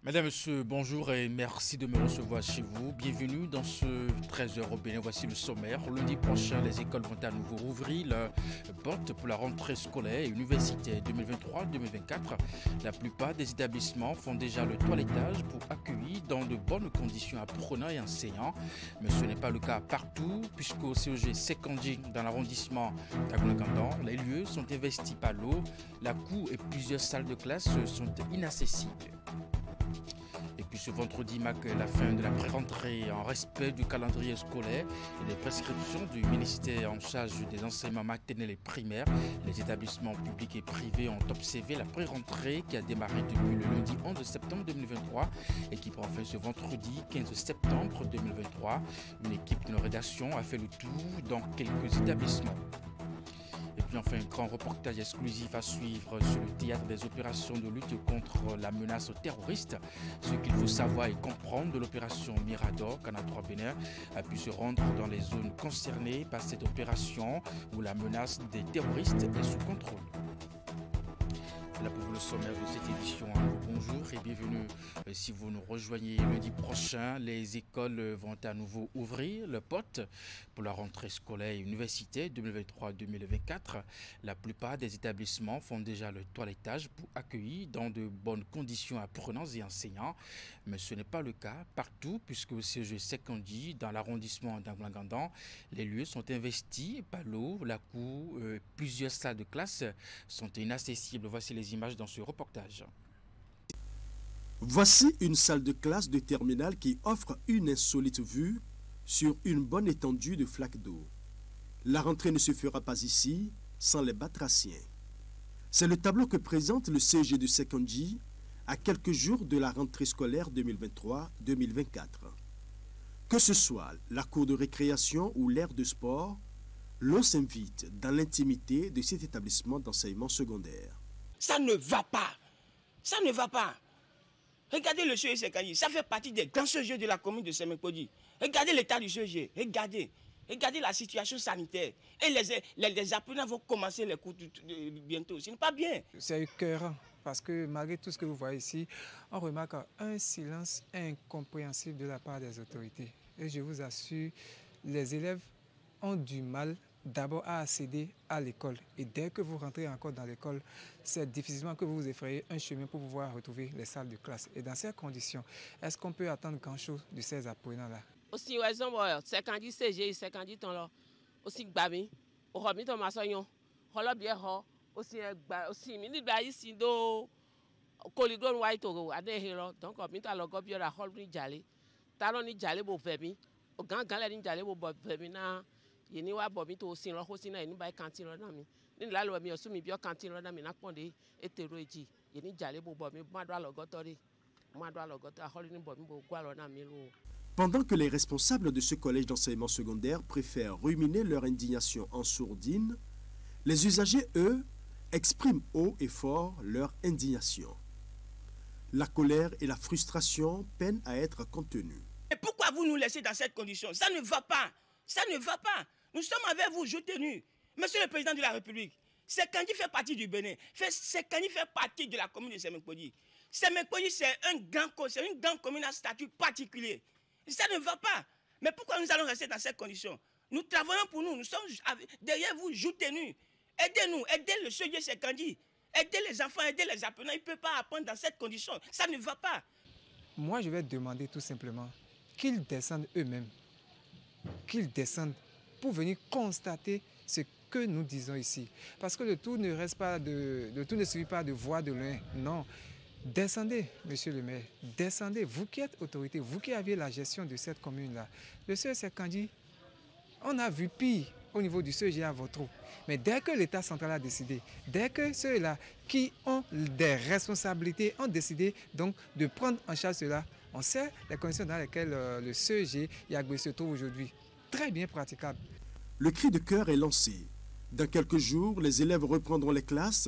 Mesdames, Messieurs, bonjour et merci de me recevoir chez vous. Bienvenue dans ce 13h au Bénin. Voici le sommaire. Lundi prochain, les écoles vont à nouveau rouvrir leurs portes pour la rentrée scolaire et universitaire 2023-2024. La plupart des établissements font déjà le toilettage pour accueillir dans de bonnes conditions apprenants et enseignants. Mais ce n'est pas le cas partout, puisqu'au CEG Sekondi, dans l'arrondissement d'Agounagandan, les lieux sont investis par l'eau. La cour et plusieurs salles de classe sont inaccessibles. Et puis ce vendredi marque la fin de la pré-rentrée en respect du calendrier scolaire et des prescriptions du ministère en charge des enseignements maternels et primaires. Les établissements publics et privés ont observé la pré-rentrée qui a démarré depuis le lundi 11 septembre 2023 et qui prend fin ce vendredi 15 septembre 2023. Une équipe de nos rédactions a fait le tour dans quelques établissements. Et puis enfin, un grand reportage exclusif à suivre sur le théâtre des opérations de lutte contre la menace terroriste. Ce qu'il faut savoir et comprendre de l'opération Mirador, Canal 3 Bénin a pu se rendre dans les zones concernées par cette opération où la menace des terroristes est sous contrôle. Là pour le sommaire de cette édition, bonjour et bienvenue. Si vous nous rejoignez lundi prochain, les écoles vont à nouveau ouvrir leurs portes pour la rentrée scolaire et universitaire 2023-2024. La plupart des établissements font déjà le toilettage pour accueillir dans de bonnes conditions apprenants et enseignants. Mais ce n'est pas le cas partout puisque au CEG Sekondi, dans l'arrondissement d'Agounagandan, les lieux sont investis par l'eau, la cour, plusieurs salles de classe sont inaccessibles. Voici les images dans ce reportage. Voici une salle de classe de terminale qui offre une insolite vue sur une bonne étendue de flaques d'eau. La rentrée ne se fera pas ici sans les batraciens. C'est le tableau que présente le CEG de Sekondi à quelques jours de la rentrée scolaire 2023-2024. Que ce soit la cour de récréation ou l'aire de sport, l'on s'invite dans l'intimité de cet établissement d'enseignement secondaire. Ça ne va pas. Ça ne va pas. Regardez le CEG Sekondi. Ça fait partie des grands CEG de la commune de Semenpodi. Regardez l'état du CEG. Regardez. Regardez la situation sanitaire. Et les apprenants vont commencer les cours bientôt. Ce n'est pas bien. C'est écœurant parce que malgré tout ce que vous voyez ici, on remarque un silence incompréhensible de la part des autorités. Et je vous assure, les élèves ont du mal d'abord à accéder à l'école. Et dès que vous rentrez encore dans l'école, c'est difficilement que vous vous effrayez un chemin pour pouvoir retrouver les salles de classe. Et dans ces conditions, est-ce qu'on peut attendre grand-chose de ces apprenants-là? Aussi, c'est quand il CG, c'est quand il là. Aussi, Babi, au remis de ma soignon, Holobia, aussi, minute ici, do, Colidon White, à des héros, donc, on met à l'ogobia à Holby Jali, Talon Jali, au Femi, au Grand Galadin Jali, au Femina. Yeni wa bomi to sin lo hosi na eni ba kantin lo na mi ni la lo mi osu mi bi o kantin lo na mi na ponde etero eji yeni jale bo bomi ma do alogotori a holi ni bomi bo gwa lo na mi lo. Pendant que les responsables de ce collège d'enseignement secondaire préfèrent ruminer leur indignation en sourdine, les usagers, eux, expriment haut et fort leur indignation. La colère et la frustration peinent à être contenues. Et pourquoi vous nous laissez dans cette condition? Ça ne va pas. Ça ne va pas. Nous sommes avec vous, jour tenu. Monsieur le Président de la République, Sekondi fait partie du Bénin. Sekondi fait partie de la commune de Semenpodi. Semenpodi, c'est une grande commune à statut particulier. Ça ne va pas. Mais pourquoi nous allons rester dans cette condition? Nous travaillons pour nous. Nous sommes derrière vous, jour tenu. Aidez-nous, aidez le CEG Sekondi. Aidez les enfants, aidez les apprenants. Ils ne peuvent pas apprendre dans cette condition. Ça ne va pas. Moi, je vais demander tout simplement qu'ils descendent eux-mêmes. Qu'ils descendent pour venir constater ce que nous disons ici. Parce que le tout ne reste pas le tout ne suffit pas de voir de loin. Non. Descendez, monsieur le maire. Descendez. Vous qui êtes autorité, vous qui aviez la gestion de cette commune-là. Le CEG Sekondi, on a vu pire au niveau du CEG à Votro. Mais dès que l'État central a décidé, dès que ceux-là qui ont des responsabilités ont décidé donc de prendre en charge cela, on sait les conditions dans lesquelles le CEG Yagbe se trouve aujourd'hui. Très bien praticable. Le cri de cœur est lancé. Dans quelques jours, les élèves reprendront les classes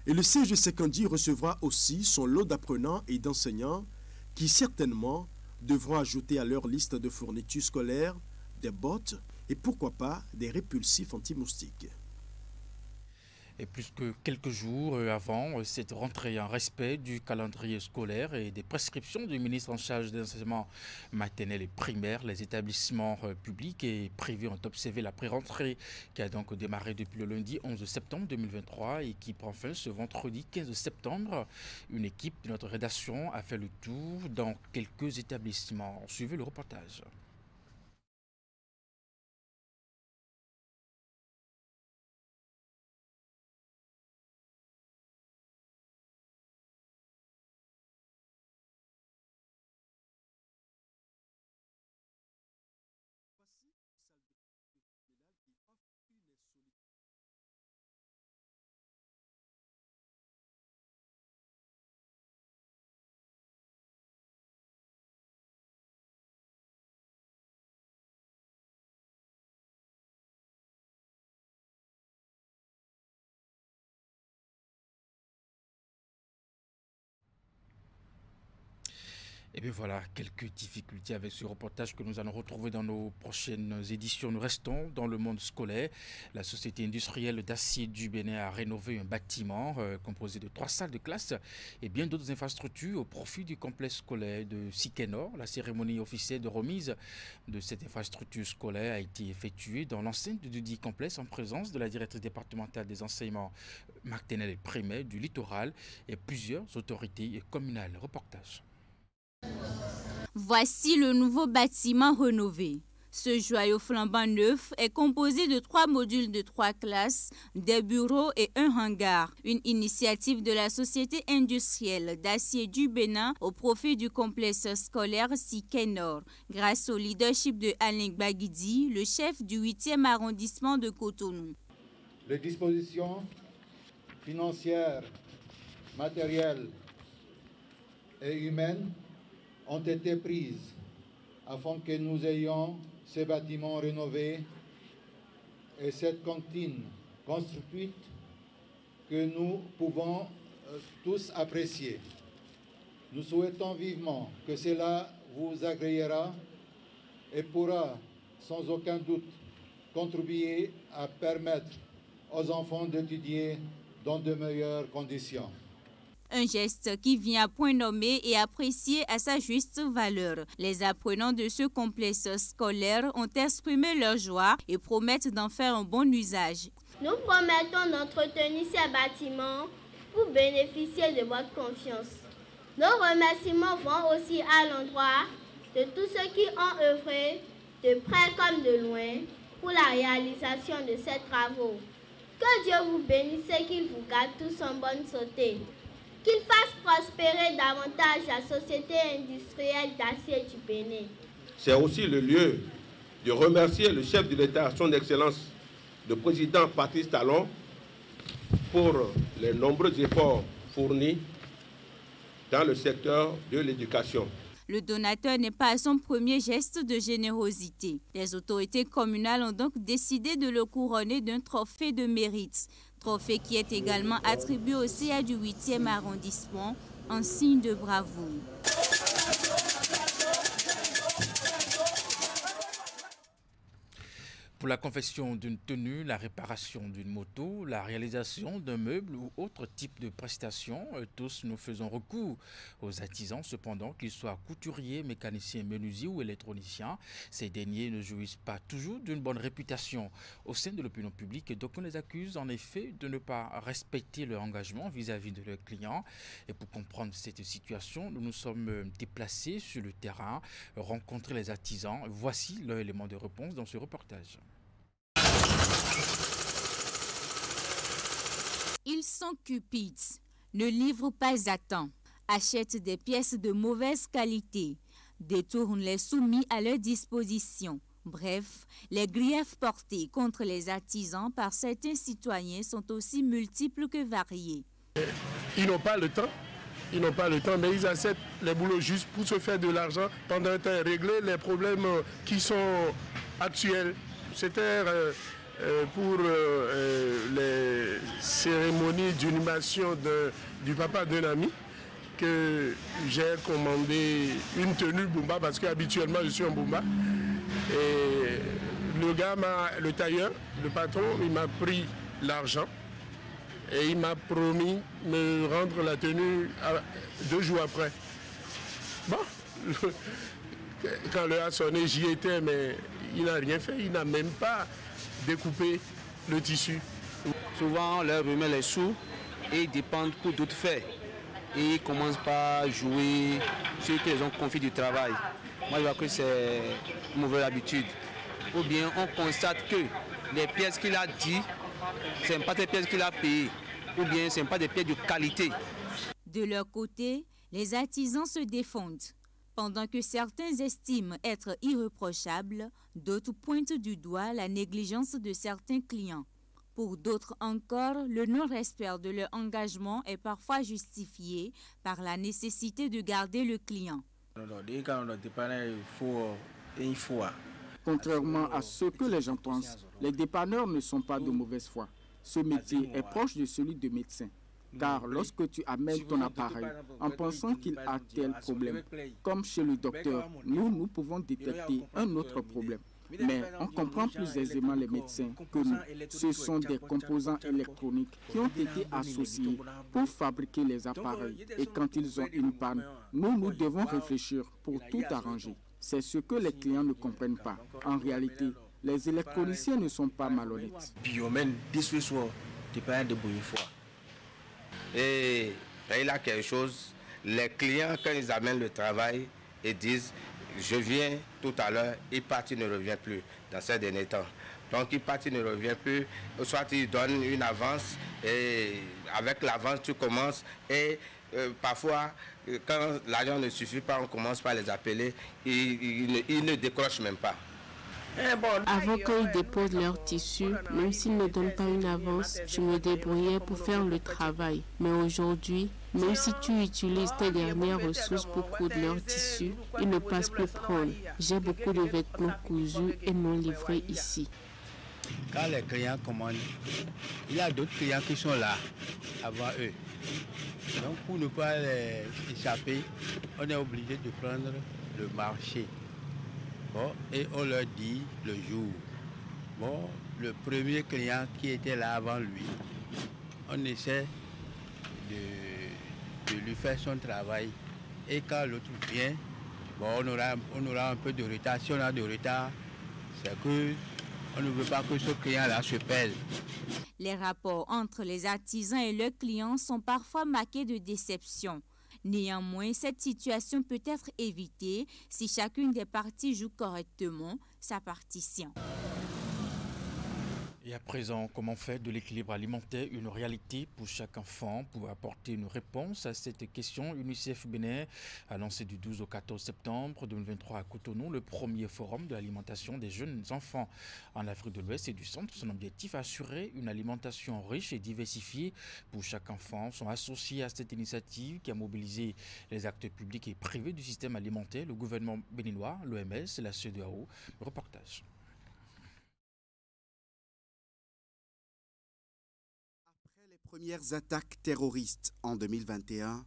et le CEG Sekondi recevra aussi son lot d'apprenants et d'enseignants qui certainement devront ajouter à leur liste de fournitures scolaires des bottes et pourquoi pas des répulsifs anti-moustiques. Et plus que quelques jours avant cette rentrée en respect du calendrier scolaire et des prescriptions du ministre en charge des enseignements maternels et primaires, les établissements publics et privés ont observé la pré-rentrée qui a donc démarré depuis le lundi 11 septembre 2023 et qui prend fin ce vendredi 15 septembre. Une équipe de notre rédaction a fait le tour dans quelques établissements. Suivez le reportage. Et bien voilà, quelques difficultés avec ce reportage que nous allons retrouver dans nos prochaines éditions. Nous restons dans le monde scolaire. La société industrielle d'acier du Bénin a rénové un bâtiment composé de 3 salles de classe et bien d'autres infrastructures au profit du complexe scolaire de Sikenor. La cérémonie officielle de remise de cette infrastructure scolaire a été effectuée dans l'enceinte du dit complexe en présence de la directrice départementale des enseignements maternels et primaires du littoral et plusieurs autorités communales. Reportage. Voici le nouveau bâtiment rénové. Ce joyau flambant neuf est composé de 3 modules de 3 classes, des bureaux et un hangar. Une initiative de la société industrielle d'acier du Bénin au profit du complexe scolaire Sikenor, grâce au leadership de Alain Baguidi, le chef du 8e arrondissement de Cotonou. Les dispositions financières, matérielles et humaines ont été prises afin que nous ayons ces bâtiments rénovés et cette cantine construite que nous pouvons tous apprécier. Nous souhaitons vivement que cela vous agréera et pourra sans aucun doute contribuer à permettre aux enfants d'étudier dans de meilleures conditions. Un geste qui vient à point nommé et apprécié à sa juste valeur. Les apprenants de ce complexe scolaire ont exprimé leur joie et promettent d'en faire un bon usage. Nous promettons d'entretenir ces bâtiments pour bénéficier de votre confiance. Nos remerciements vont aussi à l'endroit de tous ceux qui ont œuvré, de près comme de loin, pour la réalisation de ces travaux. Que Dieu vous bénisse et qu'il vous garde tous en bonne santé. Qu'il fasse prospérer davantage la société industrielle d'acier du Bénin. C'est aussi le lieu de remercier le chef de l'État, son Excellence, le président Patrice Talon, pour les nombreux efforts fournis dans le secteur de l'éducation. Le donateur n'est pas à son premier geste de générosité. Les autorités communales ont donc décidé de le couronner d'un trophée de mérite. Trophée qui est également attribué au CA du 8e arrondissement en signe de bravoure. Pour la confection d'une tenue, la réparation d'une moto, la réalisation d'un meuble ou autre type de prestation, tous nous faisons recours aux artisans. Cependant, qu'ils soient couturiers, mécaniciens, menuisiers ou électroniciens, ces derniers ne jouissent pas toujours d'une bonne réputation au sein de l'opinion publique. Donc on les accuse en effet de ne pas respecter leur engagement vis-à-vis de leurs clients. Et pour comprendre cette situation, nous nous sommes déplacés sur le terrain, rencontrer les artisans. Voici leur élément de réponse dans ce reportage. Ils sont cupides, ne livrent pas à temps, achètent des pièces de mauvaise qualité, détournent les soumis à leur disposition. Bref, les griefs portés contre les artisans par certains citoyens sont aussi multiples que variés. Ils n'ont pas le temps. Mais ils acceptent les boulots juste pour se faire de l'argent pendant un temps et régler les problèmes qui sont actuels. C'était pour les cérémonies d'inhumation du papa d'un ami que j'ai commandé une tenue Bumba parce qu'habituellement je suis en Bumba. Et le gars, le tailleur, le patron, il m'a pris l'argent Et il m'a promis de me rendre la tenue 2 jours après. Bon, quand l'heure a sonné, j'y étais, mais il n'a rien fait. Il n'a même pas découpé le tissu. Souvent, on leur remet les sous et ils dépendent pour d'autres faits. Et ils commencent par jouer ceux qui les ont confié du travail. Moi, je vois que c'est une mauvaise habitude. Ou bien on constate que les pièces qu'il a dit, ce n'est pas des pièces qu'il a payées. Ou bien ce n'est pas des pièces de qualité. De leur côté, les artisans se défendent. Pendant que certains estiment être irréprochables, d'autres pointent du doigt la négligence de certains clients. Pour d'autres encore, le non-respect de leur engagement est parfois justifié par la nécessité de garder le client. Contrairement à ce que les gens pensent, les dépanneurs ne sont pas de mauvaise foi. Ce métier est proche de celui de médecin. Car lorsque tu amènes ton appareil en pensant qu'il a tel problème, comme chez le docteur, nous pouvons détecter un autre problème. Mais on comprend plus aisément les médecins que nous. Ce sont des composants électroniques qui ont été associés pour fabriquer les appareils. Et quand ils ont une panne, nous devons réfléchir pour tout arranger. C'est ce que les clients ne comprennent pas. En réalité, les électroniciens ne sont pas malhonnêtes. Et il y a quelque chose, les clients, quand ils amènent le travail, ils disent « je viens tout à l'heure », il part, il ne revient plus dans ces derniers temps. Donc il part, il ne revient plus, soit il donne une avance, et avec l'avance tu commences, et parfois, quand l'argent ne suffit pas, on commence par les appeler, ils ne décrochent même pas. Avant qu'ils déposent leur tissu, même s'ils ne donnent pas une avance, je me débrouillais pour faire le travail. Mais aujourd'hui, même si tu utilises tes dernières ressources pour coudre leur tissu, ils ne passent plus prendre. J'ai beaucoup de vêtements cousus et non livrés ici. Quand les clients commandent, il y a d'autres clients qui sont là avant eux. Donc pour ne pas les échapper, on est obligé de prendre le marché. Bon, et on leur dit le jour. Bon, le premier client qui était là avant lui, on essaie de lui faire son travail. Et quand l'autre vient, bon, on aura un peu de retard. Si on a de retard, c'est que on ne veut pas que ce client-là se pèse. Les rapports entre les artisans et leurs clients sont parfois marqués de déception. Néanmoins, cette situation peut être évitée si chacune des parties joue correctement sa partition. Et à présent, comment faire de l'équilibre alimentaire une réalité pour chaque enfant? Pour apporter une réponse à cette question, UNICEF Bénin a lancé du 12 au 14 septembre 2023 à Cotonou le premier forum de l'alimentation des jeunes enfants en Afrique de l'Ouest et du Centre. Son objectif, assurer une alimentation riche et diversifiée pour chaque enfant. Sont associés à cette initiative qui a mobilisé les acteurs publics et privés du système alimentaire, le gouvernement béninois, l'OMS, la CEDEAO. Le reportage. Premières attaques terroristes en 2021,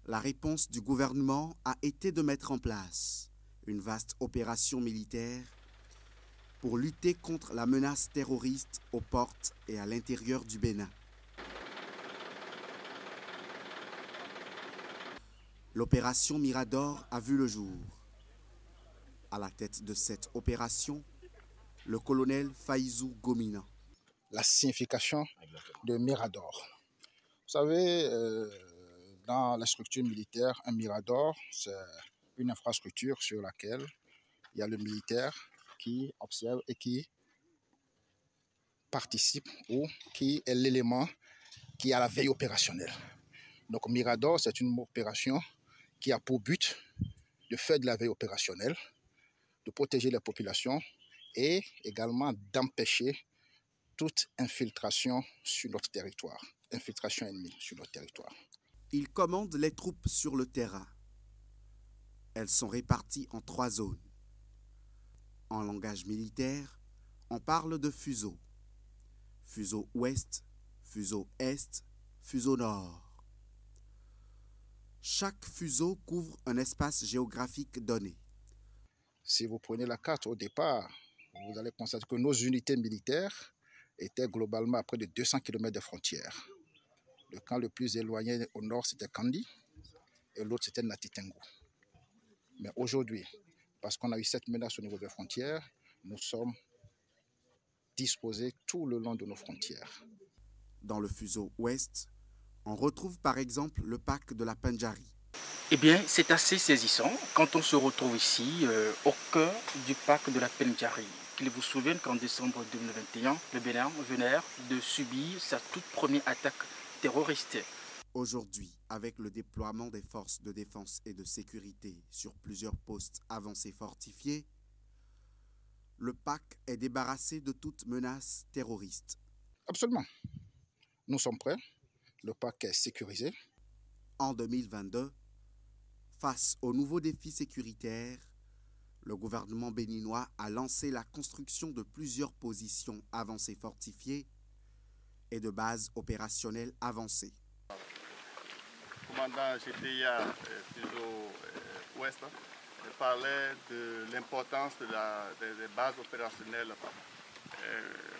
la réponse du gouvernement a été de mettre en place une vaste opération militaire pour lutter contre la menace terroriste aux portes et à l'intérieur du Bénin. L'opération Mirador a vu le jour. À la tête de cette opération, le colonel Faïzou Gomina. La signification de Mirador. Vous savez, dans la structure militaire, un Mirador, c'est une infrastructure sur laquelle il y a le militaire qui observe et qui participe ou qui est l'élément qui a la veille opérationnelle. Donc Mirador, c'est une opération qui a pour but de faire de la veille opérationnelle, de protéger les populations et également d'empêcher toute infiltration sur notre territoire, infiltration ennemie sur notre territoire. Il commande les troupes sur le terrain. Elles sont réparties en 3 zones. En langage militaire, on parle de fuseaux. Fuseau ouest, fuseau est, fuseau nord. Chaque fuseau couvre un espace géographique donné. Si vous prenez la carte au départ, vous allez constater que nos unités militaires était globalement à près de 200 km des frontières. Le camp le plus éloigné au nord, c'était Kandi, et l'autre, c'était Natitengo. Mais aujourd'hui, parce qu'on a eu cette menace au niveau des frontières, nous sommes disposés tout le long de nos frontières. Dans le fuseau ouest, on retrouve par exemple le parc de la Pendjari. Eh bien, c'est assez saisissant quand on se retrouve ici, au cœur du parc de la Pendjari. Qu'il vous souvienne qu'en décembre 2021, le Bénin venait de subir sa toute première attaque terroriste. Aujourd'hui, avec le déploiement des forces de défense et de sécurité sur plusieurs postes avancés fortifiés, le parc est débarrassé de toute menace terroriste. Absolument. Nous sommes prêts. Le parc est sécurisé. En 2022, face aux nouveaux défis sécuritaires, le gouvernement béninois a lancé la construction de plusieurs positions avancées fortifiées et de bases opérationnelles avancées. Commandant GTIA Fuseau Ouest parlait de l'importance des bases opérationnelles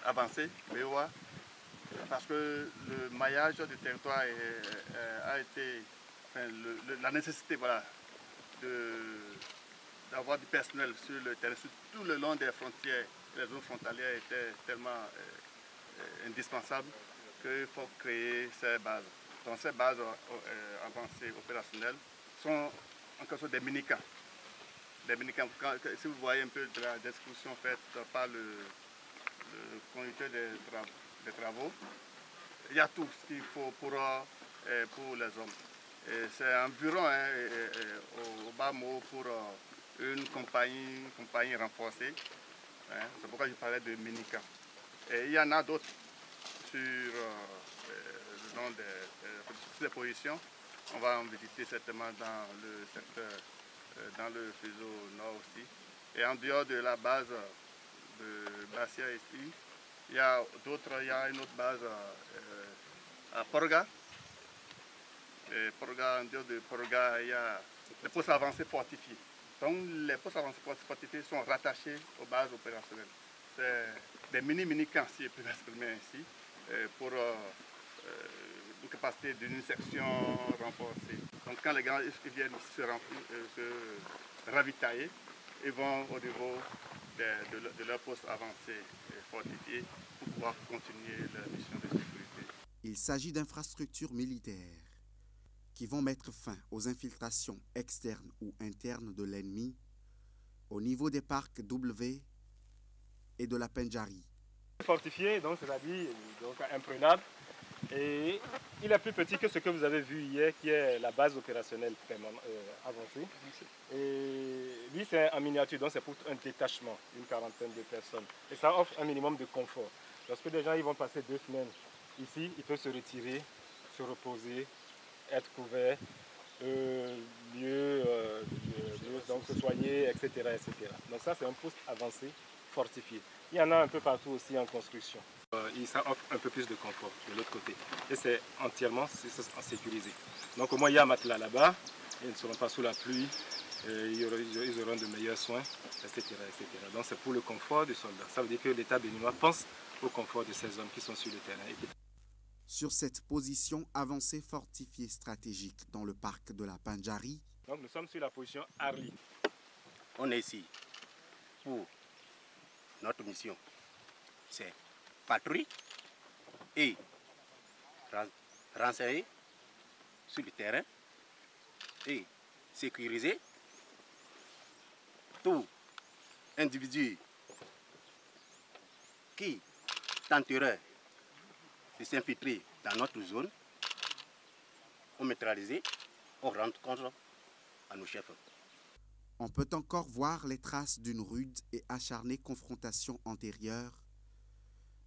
avancées, BOA, parce que le maillage du territoire a été, la nécessité voilà, d'avoir du personnel sur le terrain, sur tout le long des frontières, les zones frontalières étaient tellement indispensables qu'il faut créer ces bases. Donc ces bases avancées opérationnelles sont en quelque sorte des mini-camps. Si vous voyez un peu de la description faite par le conducteur des travaux, il y a tout ce qu'il faut pour les hommes. C'est environ au bas mot pour une compagnie renforcée. C'est pourquoi je parlais de mini-camps. Et il y en a d'autres sur le long des positions. On va en visiter certainement dans le secteur, dans le fuseau nord aussi. Et en dehors de la base de Bassia ici, il y a une autre base à Porga. Et Porga, en dehors de Porga, il y a les postes avancés fortifiés. Donc les postes avancés fortifiés sont rattachés aux bases opérationnelles. C'est des mini-camps, si je peux m'exprimer ainsi, pour une capacité d'une section renforcée. Donc quand les gens viennent se ravitailler, ils vont au niveau de leur poste avancé fortifié pour pouvoir continuer leur mission de sécurité. Il s'agit d'infrastructures militaires qui vont mettre fin aux infiltrations externes ou internes de l'ennemi au niveau des parcs W et de la Pendjari. Fortifié, donc c'est-à-dire imprenable, et il est plus petit que ce que vous avez vu hier, qui est la base opérationnelle avancée. Et lui, c'est en miniature, donc c'est pour un détachement, une quarantaine de personnes. Et ça offre un minimum de confort. Lorsque des gens ils vont passer 2 semaines ici, ils peuvent se retirer, se reposer, être couverts, donc se soigner, etc., etc. Donc ça, c'est un poste avancé, fortifié. Il y en a un peu partout aussi en construction. Ça offre un peu plus de confort de l'autre côté. Et c'est entièrement sécurisé. Donc au moins, il y a un matelas là-bas, ils ne seront pas sous la pluie, ils auront de meilleurs soins, etc., etc. Donc c'est pour le confort des soldats. Ça veut dire que l'État béninois pense au confort de ces hommes qui sont sur le terrain. Sur cette position avancée fortifiée stratégique dans le parc de la Pendjari. Donc nous sommes sur la position Arli. On est ici pour notre mission. C'est patrouille et renseigner sur le terrain et sécuriser tout individu qui tenterait de s'infiltrer dans notre zone, on neutralise, on rend compte à nos chefs. On peut encore voir les traces d'une rude et acharnée confrontation antérieure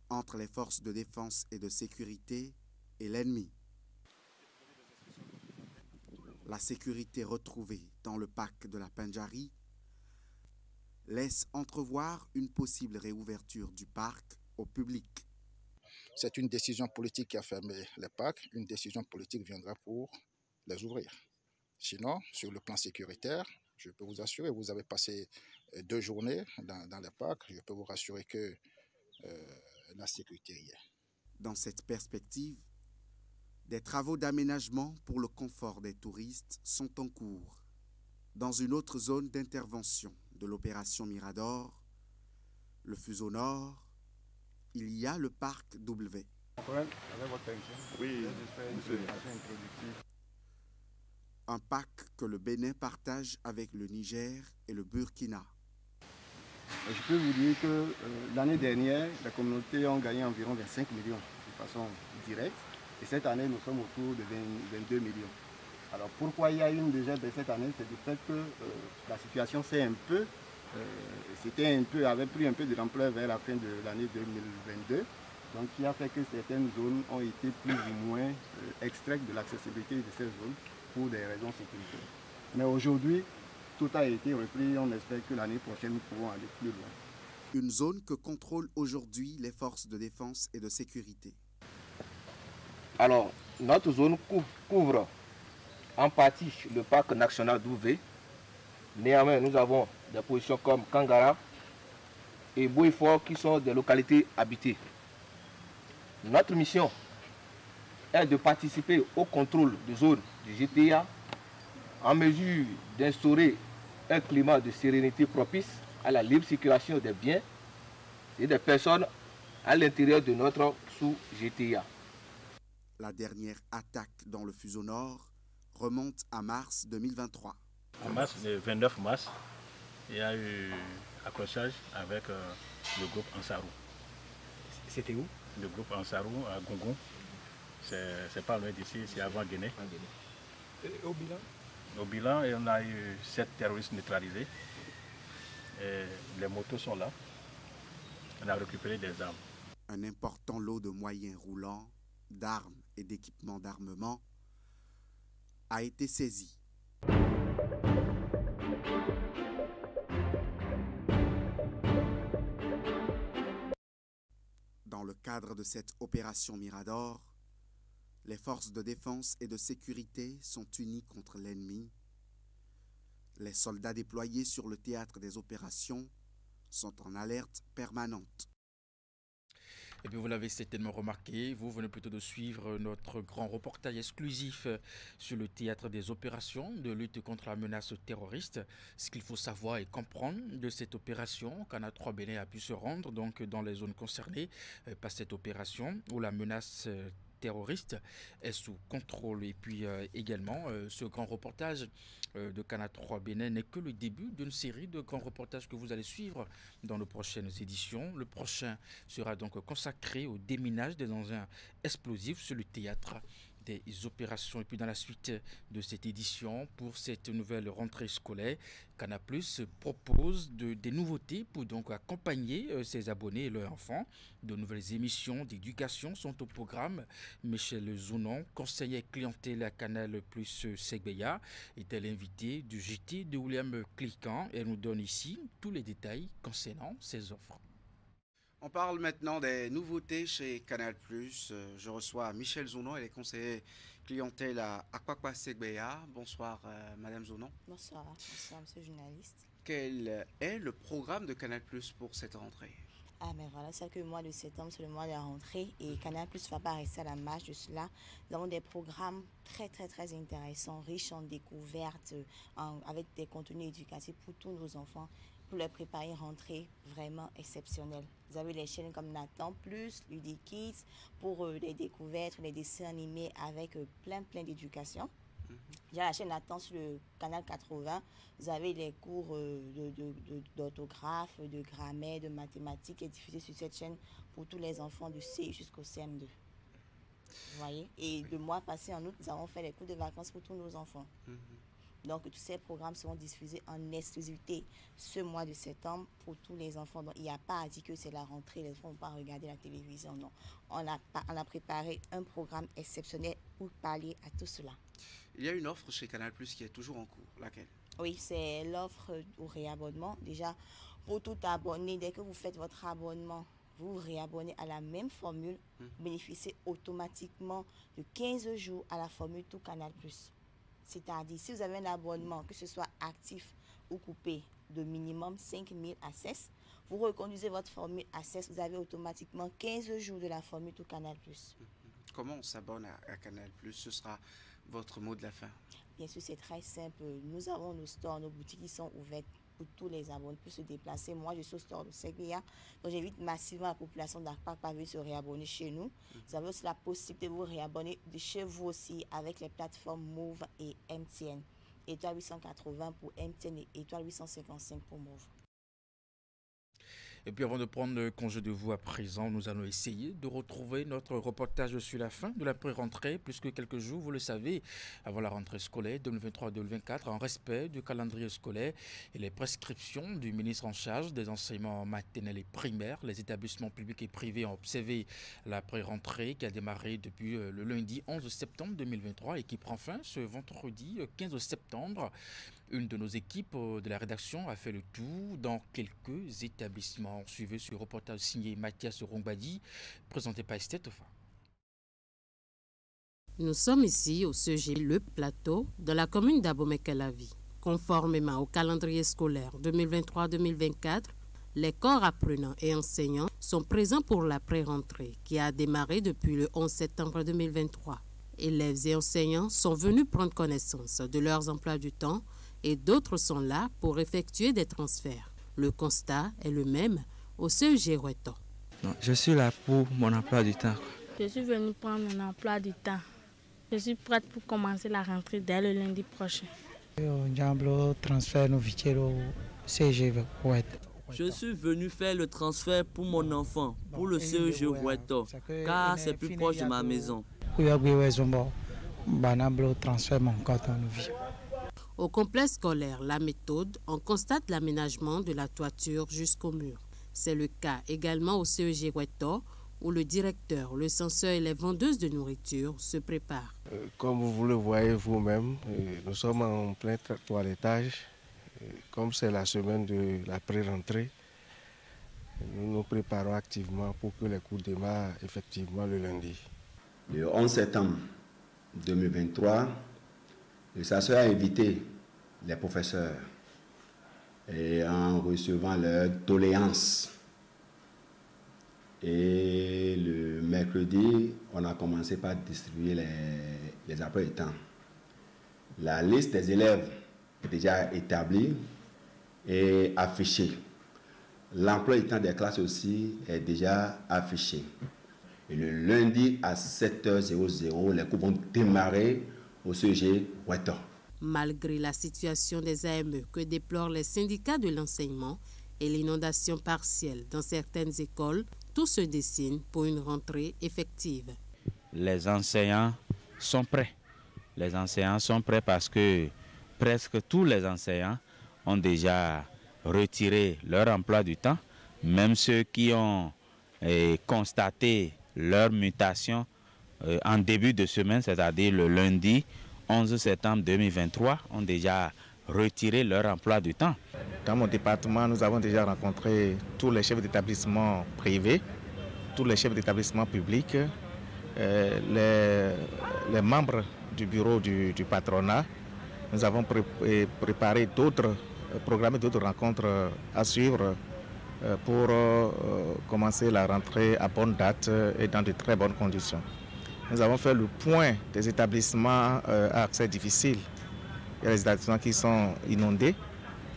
entre les forces de défense et de sécurité et l'ennemi. La sécurité retrouvée dans le parc de la Pendjari laisse entrevoir une possible réouverture du parc au public. C'est une décision politique qui a fermé les parcs. Une décision politique viendra pour les ouvrir. Sinon, sur le plan sécuritaire, je peux vous assurer, vous avez passé 2 journées dans les parcs. Je peux vous rassurer que la sécurité hier. Dans cette perspective, des travaux d'aménagement pour le confort des touristes sont en cours. Dans une autre zone d'intervention de l'opération Mirador, le fuseau nord, il y a le parc W. Oui, un parc que le Bénin partage avec le Niger et le Burkina. Je peux vous dire que l'année dernière, les communautés ont gagné environ 25 millions de façon directe. Et cette année, nous sommes autour de 22 millions. Alors pourquoi il y a une déjà de cette année? C'est du fait que la situation s'est avait pris un peu de l'ampleur vers la fin de l'année 2022. Donc qui a fait que certaines zones ont été plus ou moins extraites de l'accessibilité de ces zones pour des raisons sécuritaires. Mais aujourd'hui, tout a été repris. On espère que l'année prochaine, nous pourrons aller plus loin. Une zone que contrôlent aujourd'hui les forces de défense et de sécurité. Alors, notre zone couvre en partie le parc national d'Ouvé. Néanmoins, nous avons des positions comme Kangara et Bouifort qui sont des localités habitées. Notre mission est de participer au contrôle de zone du GTA en mesure d'instaurer un climat de sérénité propice à la libre circulation des biens et des personnes à l'intérieur de notre sous-GTA. La dernière attaque dans le fuseau nord remonte à mars 2023. En mars, le 29 mars, il y a eu accrochage avec le groupe Ansarou. C'était où? Le groupe Ansarou à Gongon. C'est pas loin d'ici, c'est avant Guinée. Au bilan? Au bilan, on a eu 7 terroristes neutralisés. Et les motos sont là. On a récupéré des armes. Un important lot de moyens roulants, d'armes et d'équipements d'armement a été saisi. Dans le cadre de cette opération Mirador, les forces de défense et de sécurité sont unies contre l'ennemi. Les soldats déployés sur le théâtre des opérations sont en alerte permanente. Et puis vous l'avez certainement remarqué, vous venez plutôt de suivre notre grand reportage exclusif sur le théâtre des opérations de lutte contre la menace terroriste. Ce qu'il faut savoir et comprendre de cette opération, Canal 3 Bénin a pu se rendre donc dans les zones concernées par cette opération où la menace terroriste est sous contrôle. Et puis également, ce grand reportage de Canal 3 Bénin n'est que le début d'une série de grands reportages que vous allez suivre dans nos prochaines éditions. Le prochain sera donc consacré au déminage des engins explosifs sur le théâtre des opérations. Et puis dans la suite de cette édition, pour cette nouvelle rentrée scolaire, Canal+ propose des nouveautés pour donc accompagner ses abonnés et leurs enfants. De nouvelles émissions d'éducation sont au programme. Michel Zounon, conseiller clientèle à Canal+ Segbeya, était l'invité du JT de William Cliquant et nous donne ici tous les détails concernant ses offres. On parle maintenant des nouveautés chez Canal+. Je reçois Michel Zounon, elle est conseillère clientèle à Akwakwa Segbeya. Bonsoir Madame Zounon. Bonsoir, bonsoir Monsieur le journaliste. Quel est le programme de Canal+ pour cette rentrée? Ah mais voilà, c'est que le mois de septembre, c'est le mois de la rentrée et Canal+ ne va pas rester à la marge de cela. Nous avons des programmes très intéressants, riches en découvertes, avec des contenus éducatifs pour tous nos enfants, pour leur préparer une rentrée vraiment exceptionnelle. Vous avez les chaînes comme Nathan+, Ludikids, pour les découvertes, les dessins animés avec plein d'éducation. Il y a la chaîne Nathan sur le canal 80. Vous avez les cours d'orthographe, de grammaire, de mathématiques qui est diffusé sur cette chaîne pour tous les enfants du CI jusqu'au CM2. Vous voyez? Et le mois passé, en août, nous avons fait les cours de vacances pour tous nos enfants. Donc, tous ces programmes seront diffusés en exclusivité ce mois de septembre pour tous les enfants. Donc, il n'y a pas à dire que c'est la rentrée, les enfants ne vont pas regarder la télévision. Non, on a préparé un programme exceptionnel pour pallier à tout cela. Il y a une offre chez Canal+ qui est toujours en cours. Laquelle? Oui, c'est l'offre au réabonnement. Déjà, pour tout abonné, dès que vous faites votre abonnement, vous vous réabonnez à la même formule, vous bénéficiez automatiquement de 15 jours à la formule Tout Canal+. C'est-à-dire, si vous avez un abonnement, que ce soit actif ou coupé, de minimum 5 000 access, Vous reconduisez votre formule Access, vous avez automatiquement 15 jours de la formule tout Canal+. Comment on s'abonne à Canal+? Ce sera votre mot de la fin. Bien sûr, c'est très simple. Nous avons nos stores, nos boutiques qui sont ouvertes pour tous les abonnés pour se déplacer. Moi, je suis au store de Seguia, donc j'invite massivement la population d'Akpak à venir se réabonner chez nous. Vous avez aussi la possibilité de vous réabonner de chez vous aussi avec les plateformes Move et MTN. Étoile 880 pour MTN et étoile 855 pour Move. Et puis avant de prendre congé de vous à présent, nous allons essayer de retrouver notre reportage sur la fin de la pré-rentrée, plus que quelques jours, vous le savez, avant la rentrée scolaire 2023-2024, en respect du calendrier scolaire et les prescriptions du ministre en charge des enseignements maternels et primaires. Les établissements publics et privés ont observé la pré-rentrée qui a démarré depuis le lundi 11 septembre 2023 et qui prend fin ce vendredi 15 septembre. Une de nos équipes de la rédaction a fait le tour dans quelques établissements. Suivez ce reportage signé Mathias Rongbadi, présenté par Esther Tofa. Nous sommes ici au CEG Le Plateau, dans la commune d'Abomey-Calavi. Conformément au calendrier scolaire 2023-2024, les corps apprenants et enseignants sont présents pour la pré-rentrée qui a démarré depuis le 11 septembre 2023. Élèves et enseignants sont venus prendre connaissance de leurs emplois du temps et d'autres sont là pour effectuer des transferts. Le constat est le même au CEG Weto. Je suis là pour mon emploi du temps. Je suis venue prendre mon emploi du temps. Je suis prête pour commencer la rentrée dès le lundi prochain. Je suis venu faire le transfert pour mon enfant, pour le CEG Weto, car c'est plus proche de ma maison. Au complexe scolaire La Méthode, on constate l'aménagement de la toiture jusqu'au mur. C'est le cas également au CEG Weto, où le directeur, le censeur et les vendeuses de nourriture se préparent. Comme vous le voyez vous-même, nous sommes en plein toilettage. Comme c'est la semaine de la pré-rentrée, nous nous préparons activement pour que les cours démarrent effectivement le lundi. Le 11 septembre 2023, le censeur a invité les professeurs et en recevant leur doléance. Et le mercredi, on a commencé par distribuer les emplois du temps. La liste des élèves est déjà établie et affichée. L'emploi du temps des classes aussi est déjà affiché. Et le lundi à 7h00, les cours vont démarrer au CEG Weto. Malgré la situation des AME que déplorent les syndicats de l'enseignement et l'inondation partielle dans certaines écoles, tout se dessine pour une rentrée effective. Les enseignants sont prêts. Les enseignants sont prêts parce que presque tous les enseignants ont déjà retiré leur emploi du temps, même ceux qui ont constaté leur mutation en début de semaine, c'est-à-dire le lundi 11 septembre 2023, ont déjà retiré leur emploi du temps. Dans mon département, nous avons déjà rencontré tous les chefs d'établissement privés, tous les chefs d'établissement publics, les membres du bureau du patronat. Nous avons préparé programmé d'autres rencontres à suivre pour commencer la rentrée à bonne date et dans de très bonnes conditions. Nous avons fait le point des établissements à accès difficile. Il y a des établissements qui sont inondés,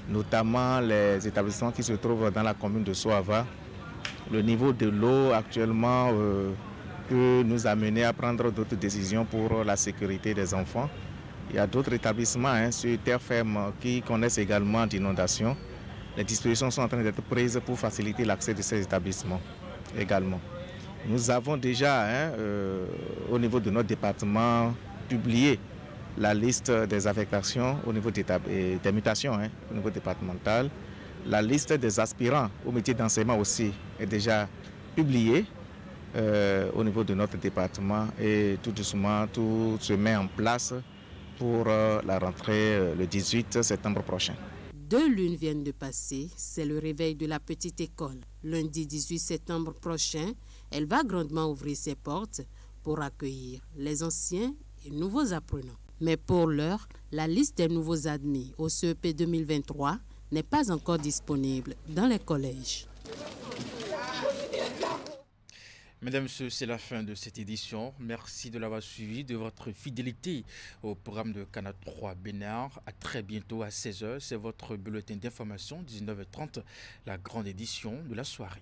notamment les établissements qui se trouvent dans la commune de Soava. Le niveau de l'eau actuellement peut nous amener à prendre d'autres décisions pour la sécurité des enfants. Il y a d'autres établissements sur terre ferme qui connaissent également d'inondations. Les dispositions sont en train d'être prises pour faciliter l'accès de ces établissements également. Nous avons déjà, au niveau de notre département, publié la liste des affectations au niveau des mutations au niveau départemental. La liste des aspirants au métier d'enseignement aussi est déjà publiée au niveau de notre département et tout doucement, tout se met en place pour la rentrée le 18 septembre prochain. 2 lunes viennent de passer, c'est le réveil de la petite école. Lundi 18 septembre prochain, elle va grandement ouvrir ses portes pour accueillir les anciens et nouveaux apprenants. Mais pour l'heure, la liste des nouveaux admis au CEP 2023 n'est pas encore disponible dans les collèges. Mesdames, Messieurs, c'est la fin de cette édition. Merci de l'avoir suivi, de votre fidélité au programme de Canal 3 Bénin. À très bientôt à 16h. C'est votre bulletin d'information, 19h30, la grande édition de la soirée.